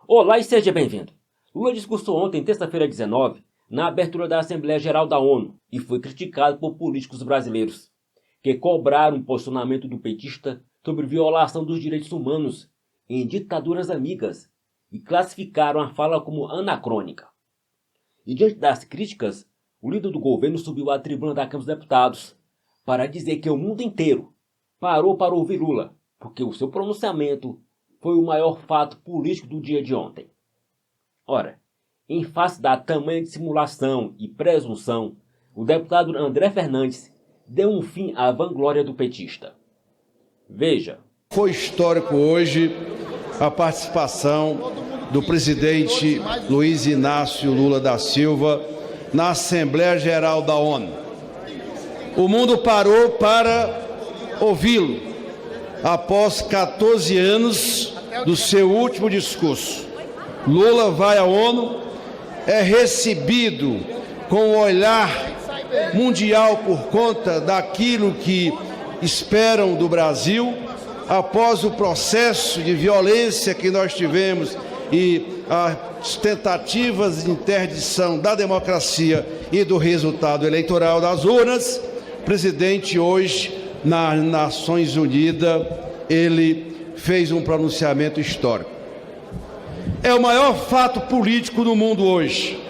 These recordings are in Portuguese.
Olá e seja bem-vindo. Lula discursou ontem, terça-feira 19, na abertura da Assembleia Geral da ONU e foi criticado por políticos brasileiros, que cobraram o posicionamento do petista sobre violação dos direitos humanos em ditaduras amigas e classificaram a fala como anacrônica. E diante das críticas, o líder do governo subiu à tribuna da Câmara dos Deputados para dizer que o mundo inteiro parou para ouvir Lula, porque o seu pronunciamento foi o maior fato político do dia de ontem. Ora, em face da tamanha dissimulação e presunção, o deputado André Fernandes deu um fim à vanglória do petista. Veja. Foi histórico hoje a participação do presidente Luiz Inácio Lula da Silva na Assembleia Geral da ONU. O mundo parou para ouvi-lo após 14 anos do seu último discurso. Lula vai à ONU, é recebido com o olhar mundial por conta daquilo que esperam do Brasil, após o processo de violência que nós tivemos e as tentativas de interdição da democracia e do resultado eleitoral das urnas. O presidente hoje, nas Nações Unidas, ele fez um pronunciamento histórico. É o maior fato político do mundo hoje.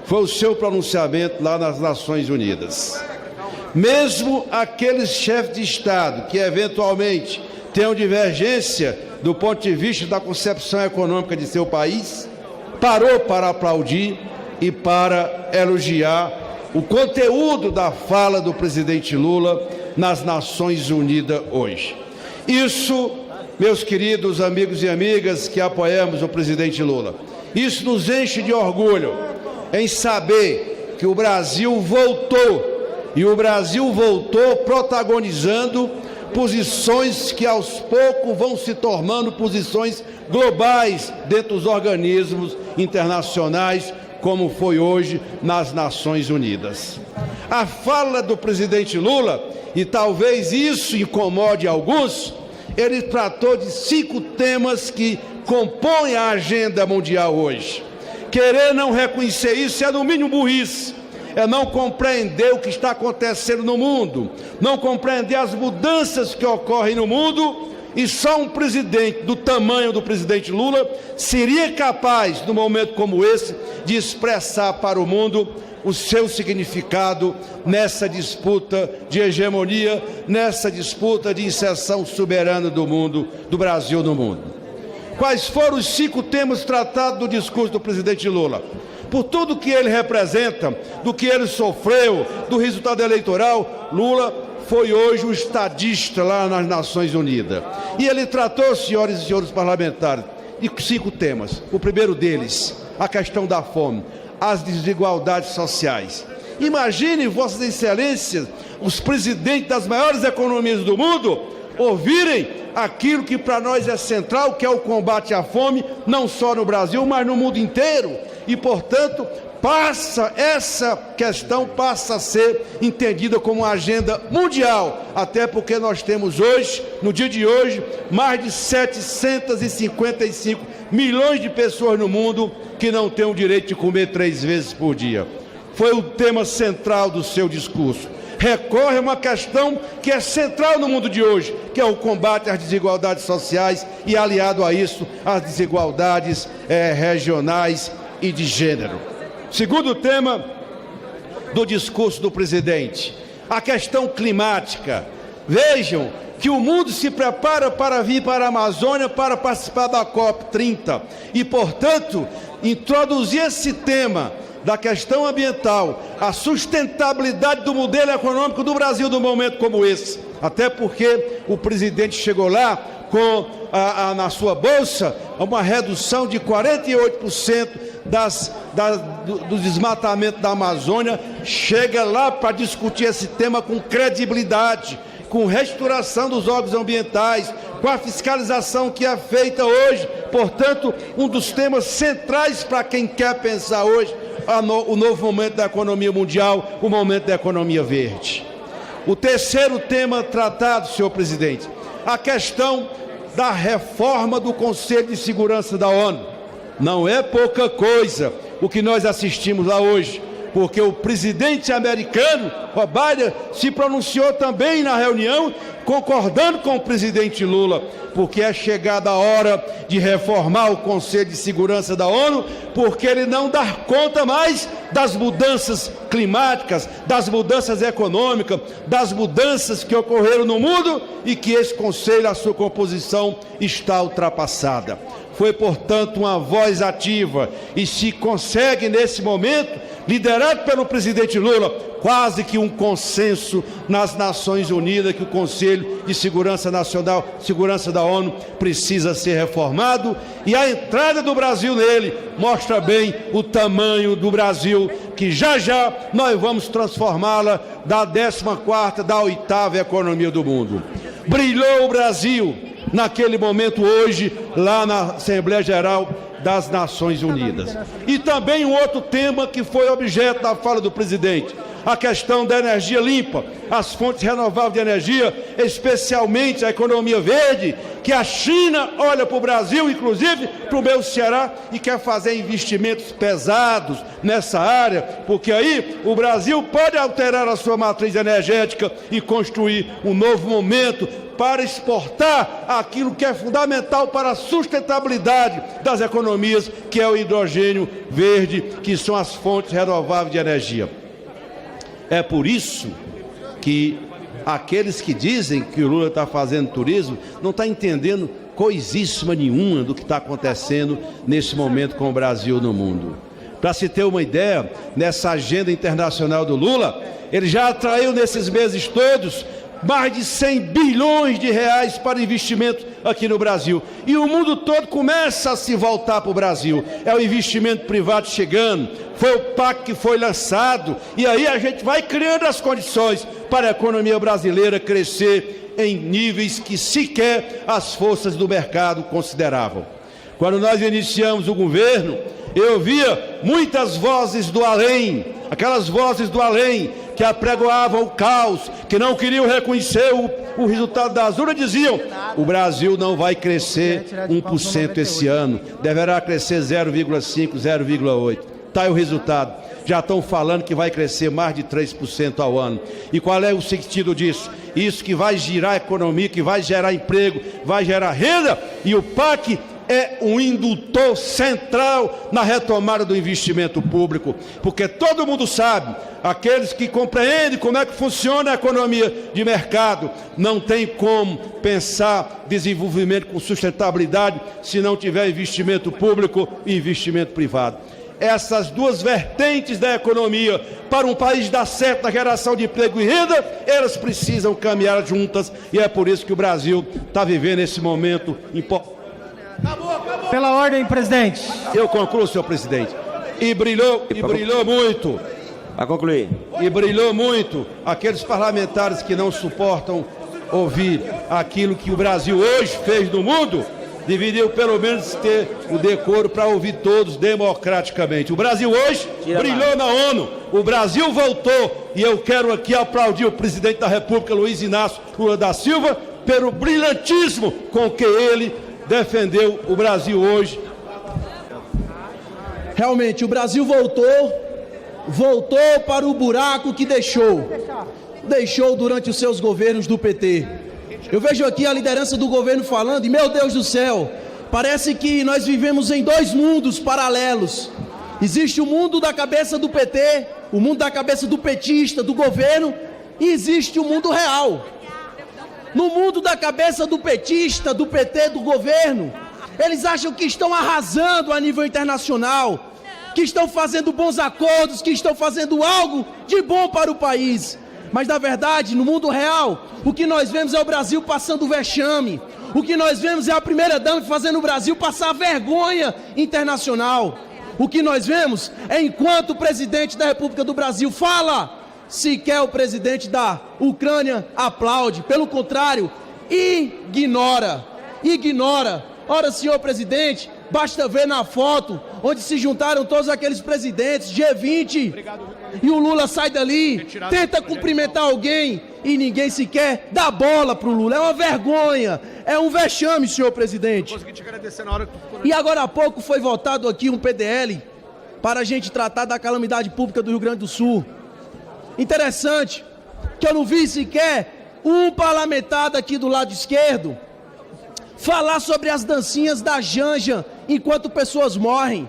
Foi o seu pronunciamento lá nas Nações Unidas. Mesmo aqueles chefes de Estado que eventualmente tenham divergência do ponto de vista da concepção econômica de seu país, parou para aplaudir e para elogiar o conteúdo da fala do presidente Lula nas Nações Unidas hoje. Isso, meus queridos amigos e amigas que apoiamos o presidente Lula, isso nos enche de orgulho em saber que o Brasil voltou, e o Brasil voltou protagonizando posições que aos poucos vão se tornando posições globais dentro dos organismos internacionais, como foi hoje nas Nações Unidas. A fala do presidente Lula, e talvez isso incomode alguns, ele tratou de 5 temas que compõem a agenda mundial hoje. Querer não reconhecer isso é no mínimo burrice, é não compreender o que está acontecendo no mundo, não compreender as mudanças que ocorrem no mundo, e só um presidente do tamanho do presidente Lula seria capaz, num momento como esse, de expressar para o mundo o seu significado nessa disputa de hegemonia, nessa disputa de inserção soberana do mundo, do Brasil no mundo. Quais foram os 5 temas tratados no discurso do presidente Lula? Por tudo que ele representa, do que ele sofreu, do resultado eleitoral, Lula foi hoje o estadista lá nas Nações Unidas. E ele tratou, senhoras e senhores parlamentares, de 5 temas. O primeiro deles, a questão da fome, as desigualdades sociais. Imaginem, vossas excelências, os presidentes das maiores economias do mundo ouvirem aquilo que para nós é central, que é o combate à fome, não só no Brasil, mas no mundo inteiro. E, portanto, essa questão passa a ser entendida como uma agenda mundial, até porque nós temos hoje, no dia de hoje, mais de 755 milhões de pessoas no mundo que não têm o direito de comer 3 vezes por dia. Foi o tema central do seu discurso. Recorre a uma questão que é central no mundo de hoje, que é o combate às desigualdades sociais e, aliado a isso, às desigualdades regionais e de gênero. Segundo tema do discurso do presidente, a questão climática. Vejam que o mundo se prepara para vir para a Amazônia para participar da COP30 e, portanto, introduzir esse tema da questão ambiental, a sustentabilidade do modelo econômico do Brasil num momento como esse. Até porque o presidente chegou lá com, na sua bolsa, uma redução de 48% do desmatamento da Amazônia. Chega lá para discutir esse tema com credibilidade, com restauração dos órgãos ambientais, com a fiscalização que é feita hoje. Portanto, um dos temas centrais para quem quer pensar hoje o novo momento da economia mundial, o momento da economia verde. O terceiro tema tratado, senhor presidente, a questão da reforma do Conselho de Segurança da ONU. Não é pouca coisa o que nós assistimos lá hoje, porque o presidente americano, o Biden, se pronunciou também na reunião, concordando com o presidente Lula, porque é chegada a hora de reformar o Conselho de Segurança da ONU, porque ele não dá conta mais das mudanças climáticas, das mudanças econômicas, das mudanças que ocorreram no mundo e que esse Conselho, a sua composição, está ultrapassada. Foi, portanto, uma voz ativa e se consegue, nesse momento, liderado pelo presidente Lula, quase que um consenso nas Nações Unidas que o Conselho de Segurança Nacional, Segurança da ONU, precisa ser reformado, e a entrada do Brasil nele mostra bem o tamanho do Brasil, que já já nós vamos transformá-la da 14ª, da 8ª economia do mundo. Brilhou o Brasil naquele momento hoje, lá na Assembleia Geral das Nações Unidas. E também um outro tema que foi objeto da fala do presidente, a questão da energia limpa, as fontes renováveis de energia, especialmente a economia verde, que a China olha para o Brasil, inclusive para o meu Ceará, e quer fazer investimentos pesados nessa área, porque aí o Brasil pode alterar a sua matriz energética e construir um novo momento para exportar aquilo que é fundamental para a sustentabilidade das economias, que é o hidrogênio verde, que são as fontes renováveis de energia. É por isso que aqueles que dizem que o Lula está fazendo turismo não estão entendendo coisíssima nenhuma do que está acontecendo nesse momento com o Brasil no mundo. Para se ter uma ideia, nessa agenda internacional do Lula, ele já atraiu nesses meses todos mais de 100 bilhões de reais para investimento aqui no Brasil. E o mundo todo começa a se voltar para o Brasil. É o investimento privado chegando, foi o PAC que foi lançado, e aí a gente vai criando as condições para a economia brasileira crescer em níveis que sequer as forças do mercado consideravam. Quando nós iniciamos o governo, eu via muitas vozes do além, aquelas vozes do além que apregoavam o caos, que não queriam reconhecer o resultado das urnas, diziam: o Brasil não vai crescer 1% esse ano, deverá crescer 0,5%, 0,8%. Está aí o resultado. Já estão falando que vai crescer mais de 3% ao ano. E qual é o sentido disso? Isso que vai girar a economia, que vai gerar emprego, vai gerar renda, e o PAC é um indutor central na retomada do investimento público, porque todo mundo sabe, aqueles que compreendem como é que funciona a economia de mercado, não tem como pensar desenvolvimento com sustentabilidade se não tiver investimento público e investimento privado. Essas duas vertentes da economia, para um país dar certo na geração de emprego e renda, elas precisam caminhar juntas, e é por isso que o Brasil está vivendo esse momento importante. Pela ordem, presidente. Eu concluo, senhor presidente. E brilhou muito. Para concluir. E brilhou muito aqueles parlamentares que não suportam ouvir aquilo que o Brasil hoje fez no mundo, deveriam pelo menos ter o decoro para ouvir todos democraticamente. O Brasil hoje brilhou na ONU, o Brasil voltou, e eu quero aqui aplaudir o presidente da República, Luiz Inácio Lula da Silva, pelo brilhantismo com que ele defendeu o Brasil hoje. Realmente, o Brasil voltou para o buraco que deixou durante os seus governos do PT. Eu vejo aqui a liderança do governo falando, e meu Deus do céu, parece que nós vivemos em dois mundos paralelos. Existe o mundo da cabeça do PT, o mundo da cabeça do petista, do governo, e existe o mundo real. No mundo da cabeça do petista, do PT, do governo, eles acham que estão arrasando a nível internacional, que estão fazendo bons acordos, que estão fazendo algo de bom para o país. Mas, na verdade, no mundo real, o que nós vemos é o Brasil passando vexame. O que nós vemos é a primeira-dama fazendo o Brasil passar vergonha internacional. O que nós vemos é, enquanto o presidente da República do Brasil fala, sequer o presidente da Ucrânia aplaude. Pelo contrário, ignora. Ora, senhor presidente, basta ver na foto onde se juntaram todos aqueles presidentes, G20, e o Lula sai dali, tenta cumprimentar alguém, e ninguém sequer dá bola para o Lula. É uma vergonha, é um vexame, senhor presidente. Consegui te agradecer na hora que tu ficou... E agora há pouco foi votado aqui um PDL para a gente tratar da calamidade pública do Rio Grande do Sul. Interessante que eu não vi sequer um parlamentar daqui do lado esquerdo falar sobre as dancinhas da Janja enquanto pessoas morrem.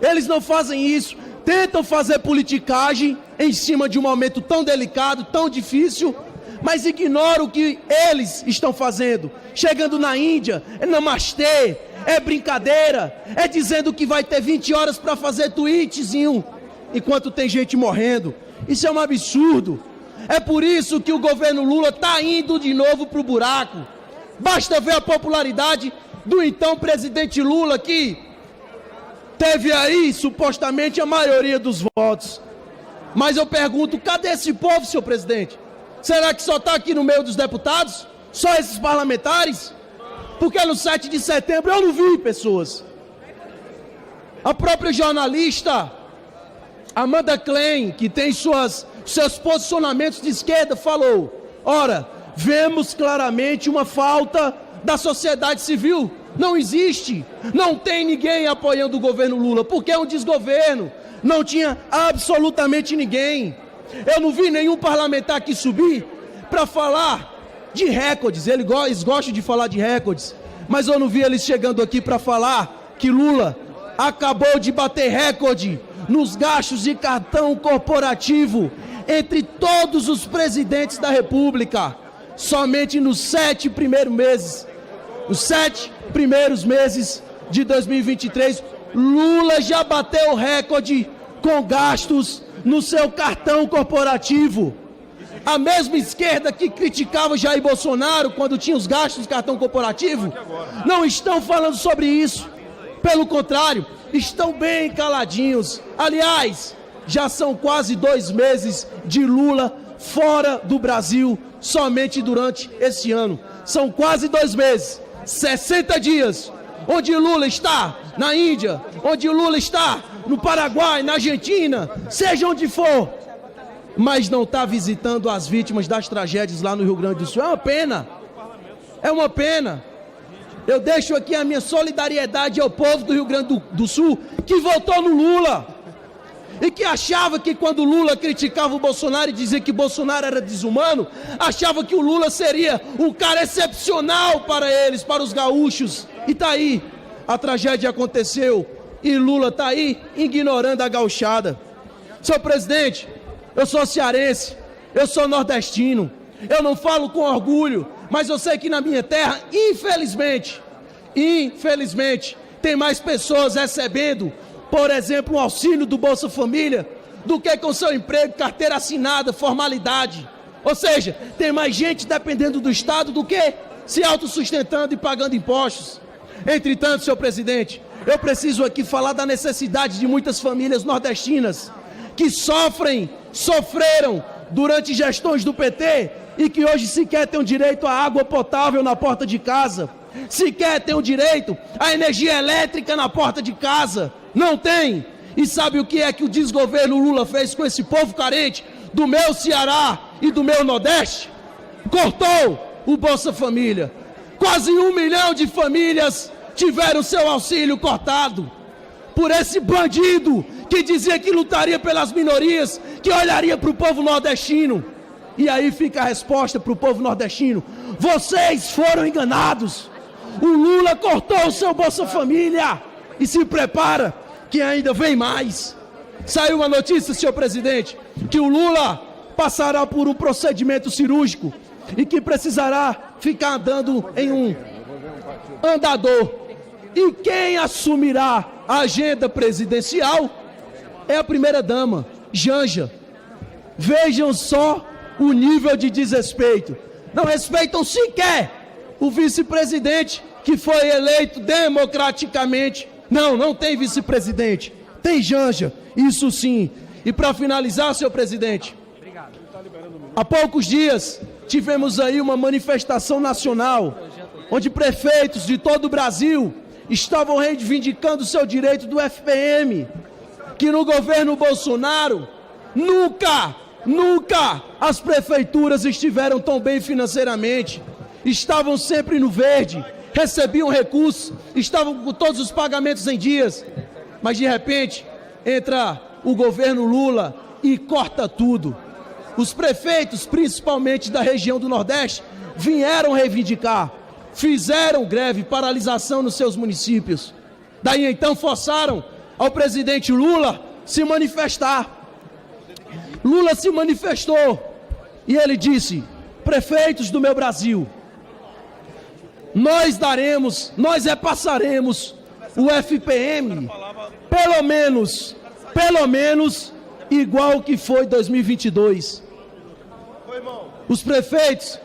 Eles não fazem isso, tentam fazer politicagem em cima de um momento tão delicado, tão difícil, mas ignoram o que eles estão fazendo. Chegando na Índia, é namastê, é brincadeira, é dizendo que vai ter 20 horas para fazer tweetzinho, enquanto tem gente morrendo. Isso é um absurdo. É por isso que o governo Lula está indo de novo para o buraco. Basta ver a popularidade do então presidente Lula, que teve aí, supostamente, a maioria dos votos. Mas eu pergunto, cadê esse povo, senhor presidente? Será que só está aqui no meio dos deputados? Só esses parlamentares? Porque no 7 de setembro eu não vi pessoas. A própria jornalista Amanda Klein, que tem seus posicionamentos de esquerda, falou: ora, vemos claramente uma falta da sociedade civil. Não existe, não tem ninguém apoiando o governo Lula, porque é um desgoverno, não tinha absolutamente ninguém. Eu não vi nenhum parlamentar aqui subir para falar de recordes, eles gostam de falar de recordes, mas eu não vi eles chegando aqui para falar que Lula acabou de bater recorde nos gastos de cartão corporativo entre todos os presidentes da República. Somente nos 7 primeiros meses de 2023, Lula já bateu o recorde com gastos no seu cartão corporativo. A mesma esquerda que criticava Jair Bolsonaro quando tinha os gastos do cartão corporativo, não estão falando sobre isso. Pelo contrário, estão bem caladinhos. Aliás, já são quase 2 meses de Lula fora do Brasil, somente durante esse ano. São quase 2 meses, 60 dias, onde Lula está na Índia, onde Lula está no Paraguai, na Argentina, seja onde for, mas não está visitando as vítimas das tragédias lá no Rio Grande do Sul. É uma pena, é uma pena. Eu deixo aqui a minha solidariedade ao povo do Rio Grande do Sul, que votou no Lula, e que achava que quando Lula criticava o Bolsonaro e dizia que Bolsonaro era desumano, achava que o Lula seria um cara excepcional para eles, para os gaúchos. E tá aí, a tragédia aconteceu, e Lula tá aí ignorando a gauchada. Senhor presidente, eu sou cearense, eu sou nordestino, eu não falo com orgulho, mas eu sei que na minha terra, infelizmente, tem mais pessoas recebendo, por exemplo, o auxílio do Bolsa Família, do que com seu emprego, carteira assinada, formalidade. Ou seja, tem mais gente dependendo do Estado do que se autossustentando e pagando impostos. Entretanto, senhor presidente, eu preciso aqui falar da necessidade de muitas famílias nordestinas que sofreram durante gestões do PT e que hoje sequer têm o direito à água potável na porta de casa, sequer têm o direito à energia elétrica na porta de casa. Não tem. E sabe o que é que o desgoverno Lula fez com esse povo carente do meu Ceará e do meu Nordeste? Cortou o Bolsa Família. Quase 1 milhão de famílias tiveram seu auxílio cortado por esse bandido que dizia que lutaria pelas minorias, que olharia para o povo nordestino. E aí fica a resposta para o povo nordestino: vocês foram enganados. O Lula cortou o seu Bolsa Família e se prepara que ainda vem mais. Saiu uma notícia, senhor presidente, que o Lula passará por um procedimento cirúrgico e que precisará ficar andando em um andador. E quem assumirá a agenda presidencial é a primeira-dama, Janja. Vejam só o nível de desrespeito. Não respeitam sequer o vice-presidente que foi eleito democraticamente. Não tem vice-presidente. Tem Janja, isso sim. E para finalizar, senhor presidente, há poucos dias tivemos aí uma manifestação nacional, onde prefeitos de todo o Brasil estavam reivindicando o seu direito do FPM, que no governo Bolsonaro nunca Nunca as prefeituras estiveram tão bem financeiramente. Estavam sempre no verde, recebiam recursos, estavam com todos os pagamentos em dias. Mas de repente entra o governo Lula e corta tudo. Os prefeitos, principalmente da região do Nordeste, vieram reivindicar, fizeram greve, paralisação nos seus municípios. Daí então forçaram ao presidente Lula se manifestar. Lula se manifestou e ele disse: prefeitos do meu Brasil, nós repassaremos o FPM pelo menos igual que foi 2022. Os prefeitos,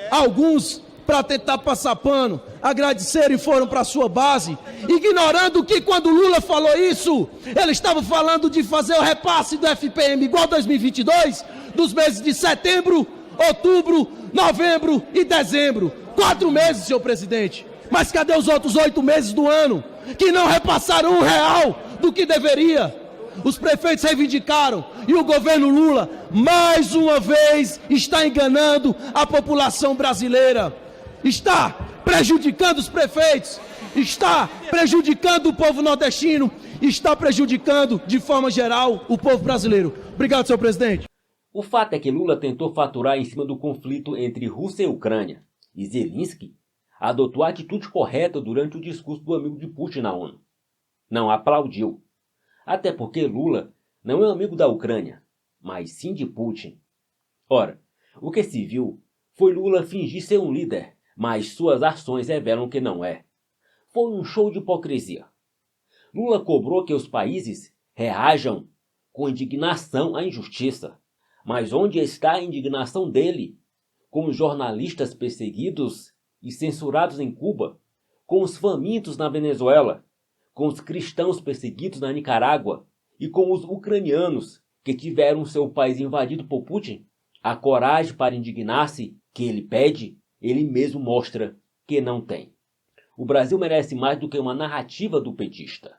alguns para tentar passar pano, agradeceram e foram para a sua base, ignorando que quando Lula falou isso, ele estava falando de fazer o repasse do FPM igual 2022, dos meses de setembro, outubro, novembro e dezembro. 4 meses, senhor presidente. Mas cadê os outros 8 meses do ano, que não repassaram R$1 do que deveria? Os prefeitos reivindicaram e o governo Lula, mais uma vez, está enganando a população brasileira. Está prejudicando os prefeitos, está prejudicando o povo nordestino, está prejudicando, de forma geral, o povo brasileiro. Obrigado, senhor presidente. O fato é que Lula tentou faturar em cima do conflito entre Rússia e Ucrânia, e Zelensky adotou a atitude correta durante o discurso do amigo de Putin na ONU. Não aplaudiu. Até porque Lula não é amigo da Ucrânia, mas sim de Putin. Ora, o que se viu foi Lula fingir ser um líder, mas suas ações revelam que não é. Foi um show de hipocrisia. Lula cobrou que os países reajam com indignação à injustiça. Mas onde está a indignação dele? Com os jornalistas perseguidos e censurados em Cuba, com os famintos na Venezuela, com os cristãos perseguidos na Nicarágua e com os ucranianos que tiveram seu país invadido por Putin? A coragem para indignar-se que ele pede, ele mesmo mostra que não tem. O Brasil merece mais do que uma narrativa do petista.